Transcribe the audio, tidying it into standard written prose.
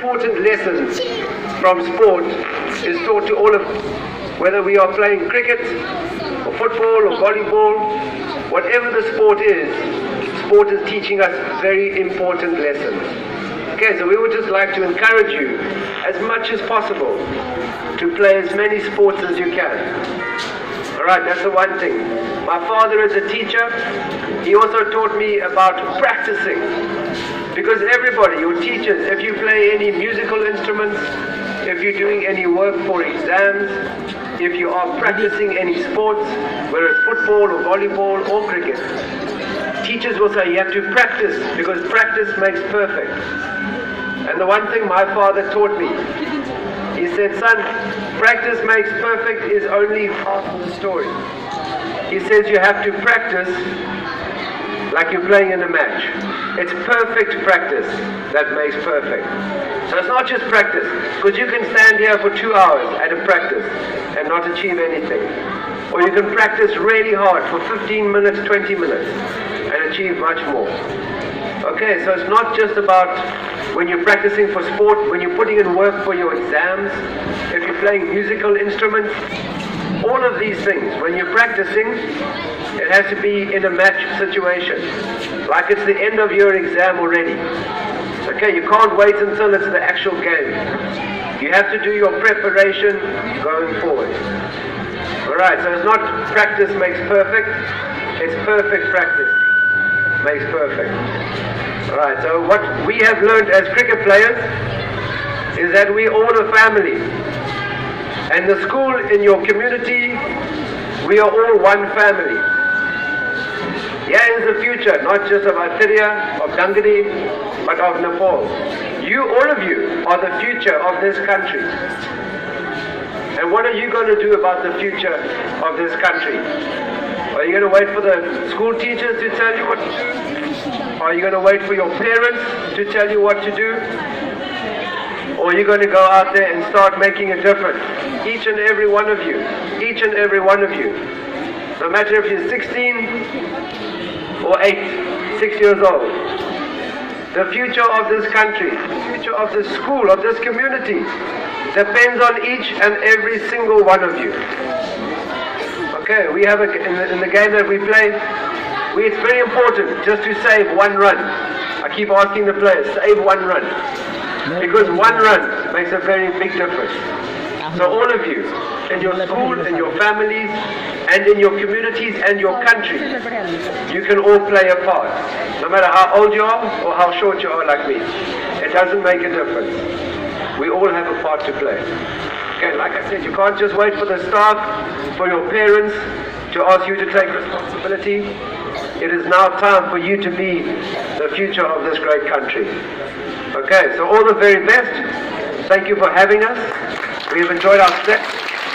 important lessons from sport is taught to all of us, whether we are playing cricket, or football, or volleyball, whatever the sport is teaching us very important lessons. Okay, so we would just like to encourage you as much as possible to play as many sports as you can. Alright, that's the one thing. My father is a teacher. He also taught me about practicing. Because everybody, your teachers, if you play any musical instruments, if you're doing any work for exams, if you are practicing any sports, whether it's football or volleyball or cricket, teachers will say you have to practice because practice makes perfect. And the one thing my father taught me, he said, son, practice makes perfect is only half of the story. He says you have to practice like you're playing in a match. It's perfect practice that makes perfect. So it's not just practice, because you can stand here for 2 hours at a practice and not achieve anything. Or you can practice really hard for 15 minutes, 20 minutes and achieve much more. Okay, so it's not just about when you're practicing for sport, when you're putting in work for your exams, if you're playing musical instruments, all of these things, when you're practicing, it has to be in a match situation. Like it's the end of your exam already. Okay, you can't wait until it's the actual game. You have to do your preparation going forward. Alright, so it's not practice makes perfect, it's perfect practice makes perfect. Alright, so what we have learned as cricket players is that we're all a family. And the school in your community, we are all one family. Here is the future, not just of Attariya, of Dangani, but of Nepal. You, all of you, are the future of this country. And what are you going to do about the future of this country? Are you going to wait for the school teachers to tell you what to do? Are you going to wait for your parents to tell you what to do? Or are you going to go out there and start making a difference? Each and every one of you. Each and every one of you. No matter if you're 16 or 6 years old. The future of this country, the future of this school, of this community, depends on each and every single one of you. Okay, we have in the game that we play, it's very important just to save one run. I keep asking the players, save one run. Because one run makes a very big difference. So all of you, in your school, in your families, and in your communities and your country, you can all play a part. No matter how old you are or how short you are like me. It doesn't make a difference. We all have a part to play. Okay, like I said, you can't just wait for the staff, for your parents to ask you to take responsibility. It is now time for you to be the future of this great country. Okay, so all the very best. Thank you for having us. We have enjoyed our steps.